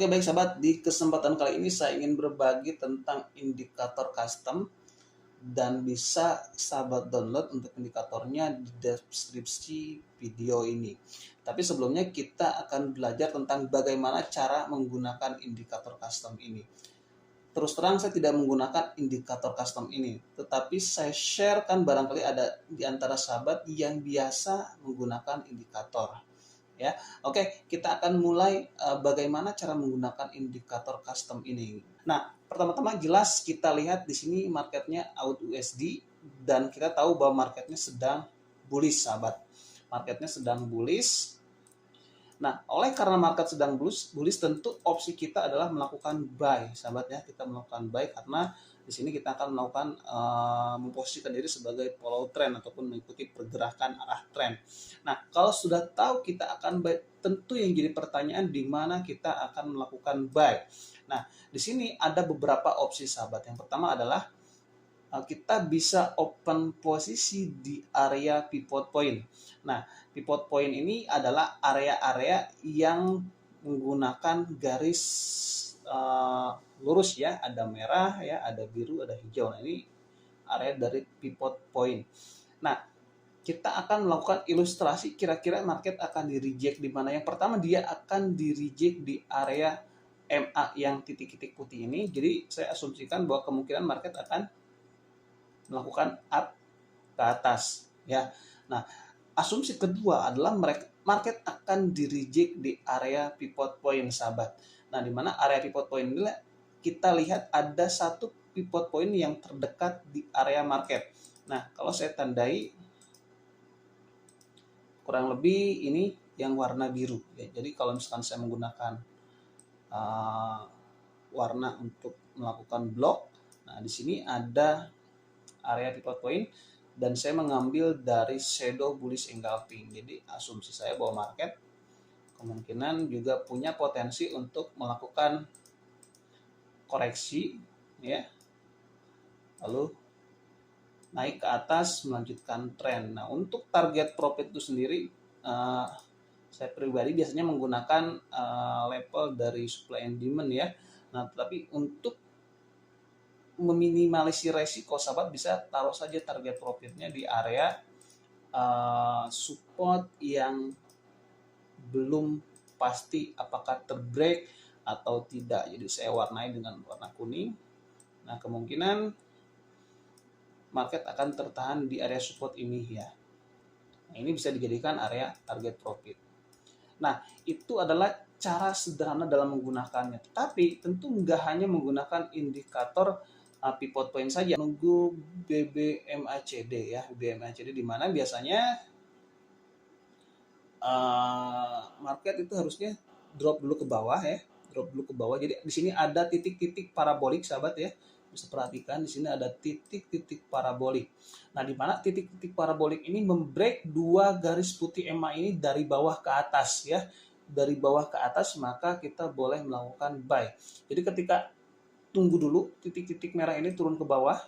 Oke, baik sahabat, di kesempatan kali ini saya ingin berbagi tentang indikator custom dan bisa sahabat download untuk indikatornya di deskripsi video ini. Tapi sebelumnya kita akan belajar tentang bagaimana cara menggunakan indikator custom ini. Terus terang saya tidak menggunakan indikator custom ini, tetapi saya sharekan barangkali ada di antara sahabat yang biasa menggunakan indikator. Ya, oke, kita akan mulai bagaimana cara menggunakan indikator custom ini. Nah, pertama-tama jelas kita lihat di sini marketnya AUD/USD dan kita tahu bahwa marketnya sedang bullish, sahabat. Marketnya sedang bullish. Nah, oleh karena market sedang bullish, tentu opsi kita adalah melakukan buy, sahabat ya. Kita melakukan buy karena di sini kita akan melakukan memposisikan diri sebagai follow trend ataupun mengikuti pergerakan arah trend. Nah, kalau sudah tahu kita akan buy, tentu yang jadi pertanyaan di mana kita akan melakukan buy. Nah, di sini ada beberapa opsi, sahabat. Yang pertama adalah kita bisa open posisi di area pivot point. Nah, pivot point ini adalah area-area yang menggunakan garis lurus ya, ada merah ya, ada biru, ada hijau. Nah, ini area dari pivot point. Nah, kita akan melakukan ilustrasi kira-kira market akan di reject di mana. Yang pertama, dia akan di reject di area MA yang titik-titik putih ini. Jadi saya asumsikan bahwa kemungkinan market akan melakukan up ke atas ya. Nah, asumsi kedua adalah market akan di reject di area pivot point, sahabat. Nah, di mana area pivot point ini kita lihat ada satu pivot point yang terdekat di area market. Nah, kalau saya tandai kurang lebih ini yang warna biru ya. Jadi kalau misalkan saya menggunakan warna untuk melakukan block, nah di sini ada area pivot point dan saya mengambil dari shadow bullish engulfing. Jadi asumsi saya bahwa market kemungkinan juga punya potensi untuk melakukan koreksi ya, lalu naik ke atas melanjutkan tren. Nah, untuk target profit itu sendiri saya pribadi biasanya menggunakan level dari supply and demand ya. Nah, tetapi untuk meminimalisir resiko, sahabat bisa taruh saja target profitnya di area support yang belum pasti apakah terbreak atau tidak. Jadi saya warnai dengan warna kuning. Nah, kemungkinan market akan tertahan di area support ini ya. Nah, ini bisa dijadikan area target profit. Nah, itu adalah cara sederhana dalam menggunakannya. Tetapi tentu nggak hanya menggunakan indikator pivot point saja, nunggu BBMACD ya, BBMACD di mana biasanya market itu harusnya drop dulu ke bawah ya, drop dulu ke bawah. Jadi di sini ada titik-titik parabolik, sahabat ya. Bisa perhatikan di sini ada titik-titik parabolik. Nah, di mana titik-titik parabolik ini membreak dua garis putih EMA ini dari bawah ke atas ya. Dari bawah ke atas maka kita boleh melakukan buy. Jadi ketika tunggu dulu titik-titik merah ini turun ke bawah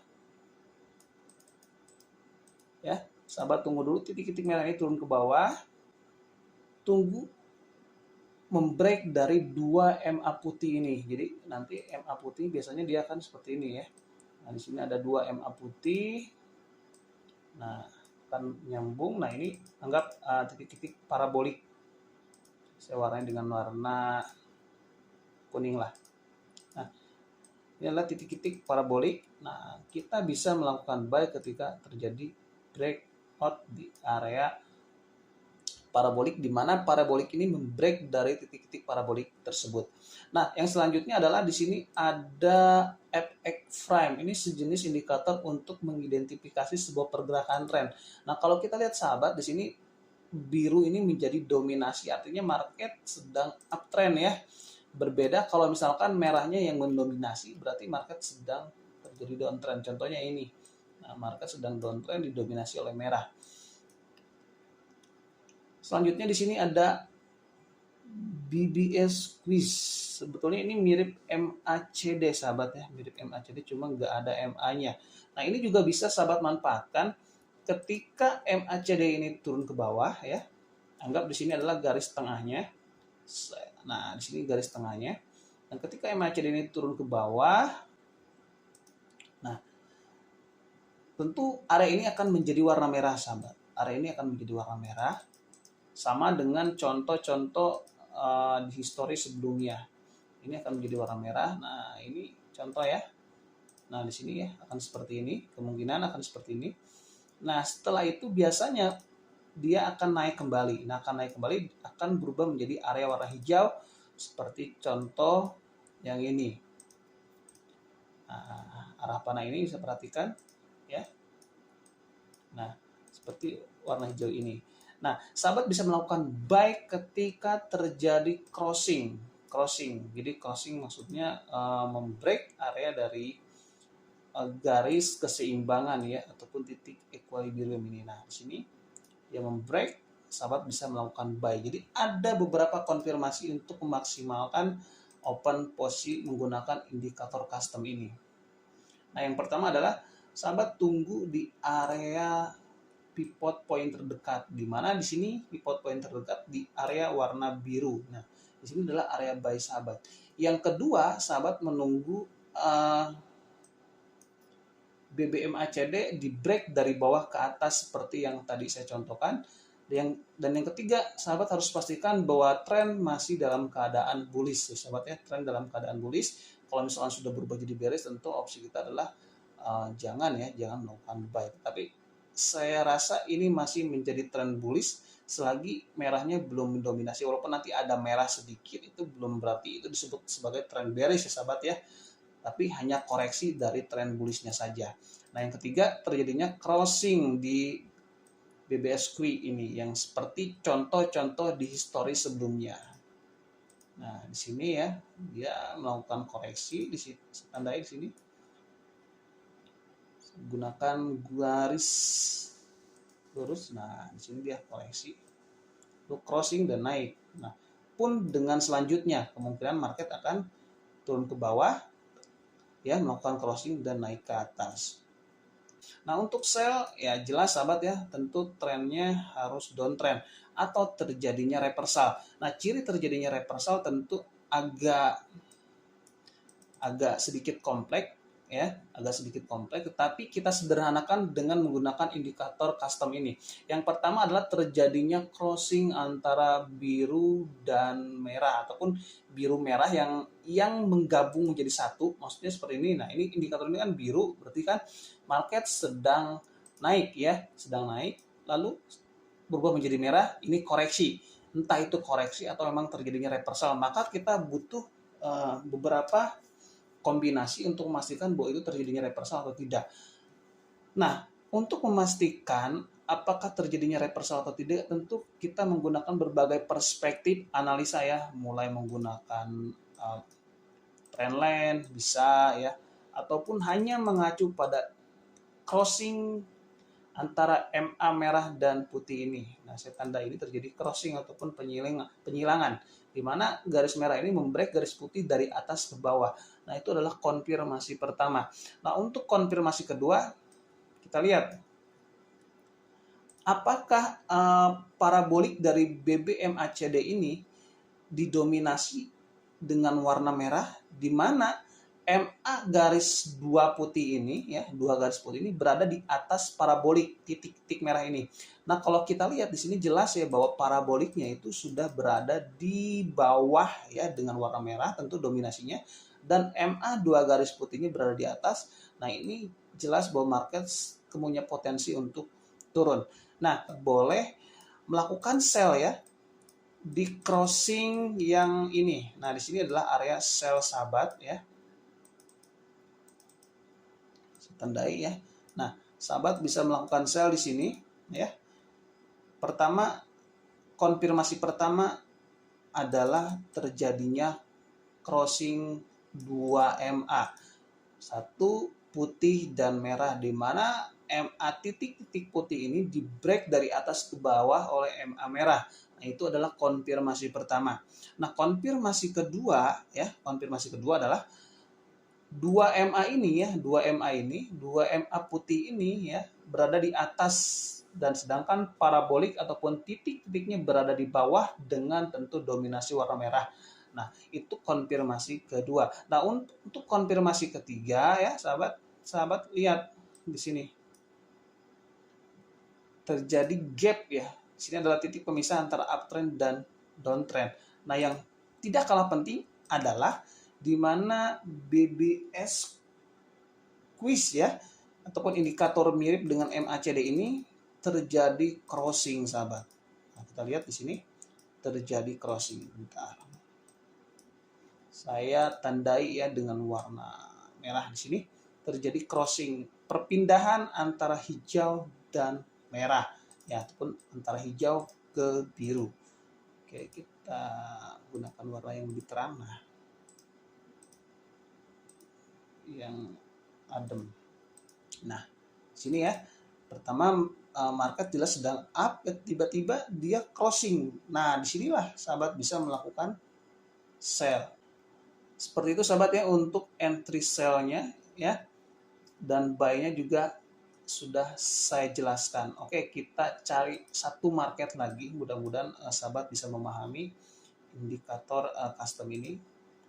ya, sahabat, tunggu dulu titik-titik merah ini turun ke bawah, tunggu membreak dari dua MA putih ini. Jadi nanti MA putih biasanya dia akan seperti ini ya. Nah, di sini ada dua MA putih. Nah, akan nyambung. Nah, ini anggap titik-titik parabolik. Saya warnai dengan warna kuning lah. Nah, ini adalah titik-titik parabolik. Nah, kita bisa melakukan buy ketika terjadi breakout di area parabolik, di mana parabolik ini membreak dari titik-titik parabolik tersebut. Nah, yang selanjutnya adalah di sini ada FX frame. Ini sejenis indikator untuk mengidentifikasi sebuah pergerakan tren. Nah, kalau kita lihat, sahabat, di sini biru ini menjadi dominasi, artinya market sedang uptrend ya. Berbeda kalau misalkan merahnya yang mendominasi, berarti market sedang terjadi downtrend. Contohnya ini. Nah, market sedang downtrend didominasi oleh merah. Selanjutnya di sini ada BBS Quiz. Sebetulnya ini mirip MACD, sahabat ya, mirip MACD cuma nggak ada MA-nya. Nah, ini juga bisa sahabat manfaatkan ketika MACD ini turun ke bawah ya. Anggap di sini adalah garis tengahnya. Nah, di sini garis tengahnya. Dan ketika MACD ini turun ke bawah, nah tentu area ini akan menjadi warna merah, sahabat. Area ini akan menjadi warna merah, sama dengan contoh-contoh di histori sebelumnya. Ini akan menjadi warna merah. Nah, ini contoh ya. Nah, di sini ya akan seperti ini, kemungkinan akan seperti ini. Nah, setelah itu biasanya dia akan naik kembali. Nah, akan naik kembali, akan berubah menjadi area warna hijau seperti contoh yang ini. Nah, arah panah ini bisa perhatikan ya. Nah, seperti warna hijau ini. Nah, sahabat bisa melakukan buy ketika terjadi crossing. Jadi crossing maksudnya membreak area dari garis keseimbangan ya, ataupun titik equilibrium ini. Nah, di sini yang membreak, sahabat bisa melakukan buy. Jadi ada beberapa konfirmasi untuk memaksimalkan open posisi menggunakan indikator custom ini. Nah, yang pertama adalah sahabat tunggu di area pivot point terdekat, di mana di sini pivot point terdekat di area warna biru. Nah, di sini adalah area buy sahabat. Yang kedua, sahabat menunggu BBM ACD di break dari bawah ke atas seperti yang tadi saya contohkan. Dan yang ketiga, sahabat harus pastikan bahwa tren masih dalam keadaan bullish ya sahabat ya, tren dalam keadaan bullish. Kalau misalkan sudah berubah jadi bearish, tentu opsi kita adalah jangan melakukan buy. Tapi saya rasa ini masih menjadi tren bullish selagi merahnya belum mendominasi. Walaupun nanti ada merah sedikit, itu belum berarti itu disebut sebagai tren bearish ya sahabat ya, tapi hanya koreksi dari tren bullishnya saja. Nah, yang ketiga, terjadinya crossing di BBSQ ini yang seperti contoh-contoh di histori sebelumnya. Nah, di sini ya dia melakukan koreksi, di sini tandai di sini gunakan garis lurus. Nah, di sini dia koreksi untuk crossing dan naik. Nah, pun dengan selanjutnya kemungkinan market akan turun ke bawah ya, melakukan crossing dan naik ke atas. Nah, untuk sell ya jelas sahabat ya, tentu trennya harus downtrend atau terjadinya reversal. Nah, ciri terjadinya reversal tentu agak sedikit kompleks ya, tetapi kita sederhanakan dengan menggunakan indikator custom ini. Yang pertama adalah terjadinya crossing antara biru dan merah, ataupun biru merah yang menggabung menjadi satu, maksudnya seperti ini. Nah, ini indikator ini kan biru, berarti kan market sedang naik ya, lalu berubah menjadi merah, ini koreksi. Entah itu koreksi atau memang terjadinya reversal, maka kita butuh beberapa kombinasi untuk memastikan bahwa itu terjadinya reversal atau tidak. Nah, untuk memastikan apakah terjadinya reversal atau tidak, tentu kita menggunakan berbagai perspektif analisa ya, mulai menggunakan trendline bisa ya, ataupun hanya mengacu pada crossing antara MA merah dan putih ini. Nah, saya tanda ini terjadi crossing ataupun penyilangan, di mana garis merah ini membreak garis putih dari atas ke bawah. Nah, itu adalah konfirmasi pertama. Nah, untuk konfirmasi kedua, kita lihat apakah parabolik dari BBM ACD ini didominasi dengan warna merah, di mana MA garis dua garis putih ini berada di atas parabolik titik-titik merah ini. Nah, kalau kita lihat di sini jelas ya bahwa paraboliknya itu sudah berada di bawah ya dengan warna merah, tentu dominasinya, dan MA dua garis putih ini berada di atas. Nah, ini jelas bahwa market punya potensi untuk turun. Nah, boleh melakukan sell ya di crossing yang ini. Nah, di sini adalah area sell sahabat ya. Tandai ya. Nah, sahabat bisa melakukan sell di sini ya. Pertama, konfirmasi pertama adalah terjadinya crossing 2 MA. Satu putih dan merah, di mana MA titik-titik putih ini di break dari atas ke bawah oleh MA merah. Nah, itu adalah konfirmasi pertama. Nah, konfirmasi kedua adalah 2 MA putih ini ya berada di atas, dan sedangkan parabolik ataupun titik-titiknya berada di bawah dengan tentu dominasi warna merah. Nah, itu konfirmasi kedua. Nah, untuk konfirmasi ketiga ya, sahabat lihat di sini terjadi gap ya. Di sini adalah titik pemisah antara uptrend dan downtrend. Nah, yang tidak kalah penting adalah di mana BBS quiz ya ataupun indikator mirip dengan MACD ini terjadi crossing, sahabat. Nah, kita lihat di sini terjadi crossing. Bentar. Saya tandai ya dengan warna merah di sini terjadi crossing, perpindahan antara hijau dan merah ya, ataupun antara hijau ke biru. Oke, kita gunakan warna yang lebih terang, nah yang adem. Nah, sini ya. Pertama market jelas sedang up, tiba-tiba dia crossing. Nah, disinilah sahabat bisa melakukan sell. Seperti itu sahabat ya untuk entry sell-nya ya. Dan buy-nya juga sudah saya jelaskan. Oke, kita cari satu market lagi. Mudah-mudahan sahabat bisa memahami indikator custom ini.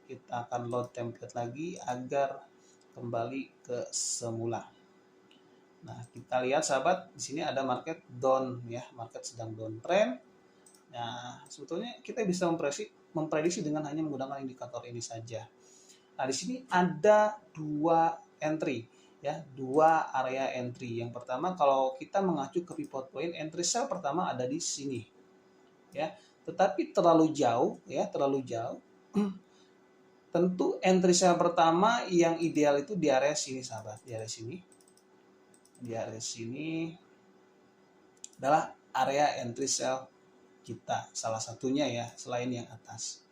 Kita akan load template lagi agar kembali ke semula. Nah, kita lihat sahabat, di sini ada market down ya, market sedang downtrend. Nah, sebetulnya kita bisa memprediksi dengan hanya menggunakan indikator ini saja. Nah, di sini ada dua entry ya, dua area entry. Yang pertama kalau kita mengacu ke pivot point, entry sell pertama ada di sini. Ya, tetapi terlalu jauh ya, terlalu jauh. Tentu entry sell pertama yang ideal itu di area sini sahabat, di area sini. Di area sini adalah area entry sell kita, salah satunya ya, selain yang atas.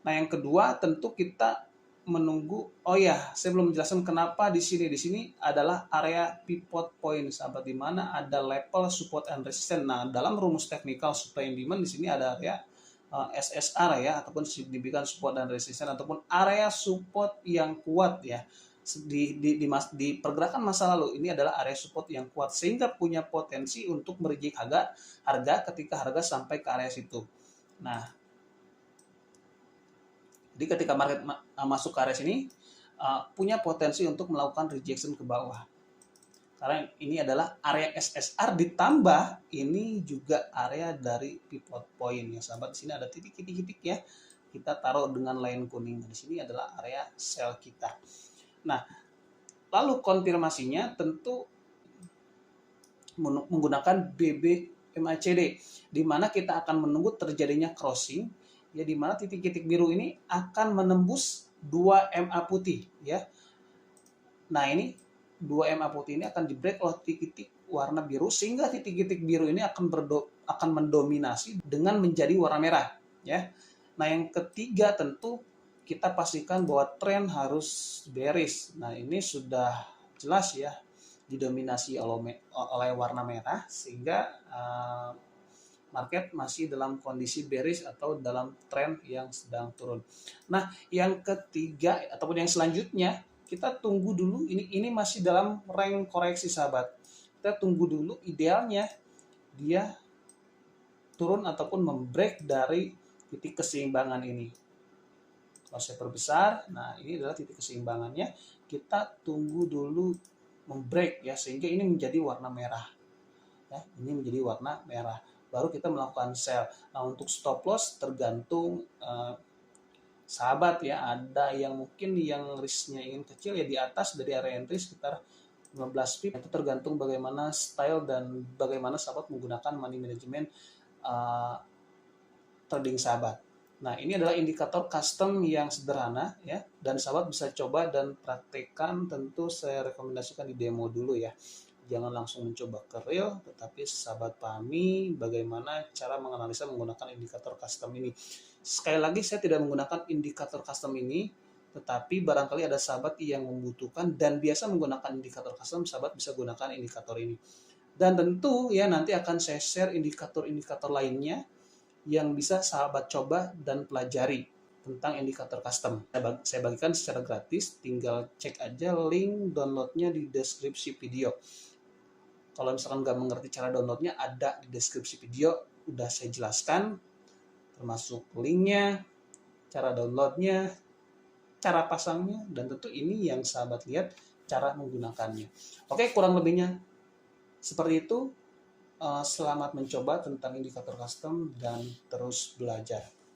Nah, yang kedua tentu kita menunggu, oh ya, saya belum menjelaskan kenapa di sini. Di sini adalah area pivot point, sahabat, di mana ada level support and resistance. Nah, dalam rumus teknikal supply and demand di sini ada area SSR ya, ataupun significant support dan resistance, ataupun area support yang kuat ya. Di pergerakan masa lalu ini adalah area support yang kuat sehingga punya potensi untuk mereject harga ketika harga sampai ke area situ. Nah, jadi ketika market masuk ke area sini punya potensi untuk melakukan rejection ke bawah. Karena ini adalah area SSR ditambah ini juga area dari pivot point ya, sahabat. Di sini ada titik-titik ya. Kita taruh dengan line kuning. Di sini adalah area sell kita. Nah, lalu konfirmasinya tentu menggunakan BBMACD, di mana kita akan menunggu terjadinya crossing, ya, di mana titik-titik biru ini akan menembus 2 MA putih, ya. Nah, ini 2 MA putih ini akan di break oleh titik-titik warna biru, sehingga titik-titik biru ini akan mendominasi dengan menjadi warna merah, ya. Nah, yang ketiga tentu kita pastikan bahwa tren harus bearish. Nah, ini sudah jelas ya, didominasi oleh warna merah, sehingga market masih dalam kondisi bearish atau dalam tren yang sedang turun. Nah, yang ketiga ataupun yang selanjutnya kita tunggu dulu, ini masih dalam rank koreksi, sahabat. Kita tunggu dulu, idealnya dia turun ataupun membreak dari titik keseimbangan ini. Kalau saya perbesar, nah ini adalah titik keseimbangannya. Kita tunggu dulu membreak ya, sehingga ini menjadi warna merah. Ya, ini menjadi warna merah. Baru kita melakukan sell. Nah, untuk stop loss tergantung sahabat ya. Ada yang mungkin yang risknya ingin kecil ya, di atas dari area entry sekitar 15 pip. Itu tergantung bagaimana style dan bagaimana sahabat menggunakan money management trading sahabat. Nah, ini adalah indikator custom yang sederhana ya, dan sahabat bisa coba dan praktekkan. Tentu saya rekomendasikan di demo dulu ya. Jangan langsung mencoba ke real, tetapi sahabat pahami bagaimana cara menganalisa menggunakan indikator custom ini. Sekali lagi, saya tidak menggunakan indikator custom ini, tetapi barangkali ada sahabat yang membutuhkan dan biasa menggunakan indikator custom, sahabat bisa gunakan indikator ini. Dan tentu ya, nanti akan saya share indikator-indikator lainnya yang bisa sahabat coba dan pelajari tentang indikator custom. Saya bagikan secara gratis, tinggal cek aja link downloadnya di deskripsi video. Kalau misalkan nggak mengerti cara downloadnya, ada di deskripsi video, udah saya jelaskan, termasuk linknya, cara downloadnya, cara pasangnya, dan tentu ini yang sahabat lihat cara menggunakannya. Oke, kurang lebihnya seperti itu. Selamat mencoba tentang indikator custom dan terus belajar.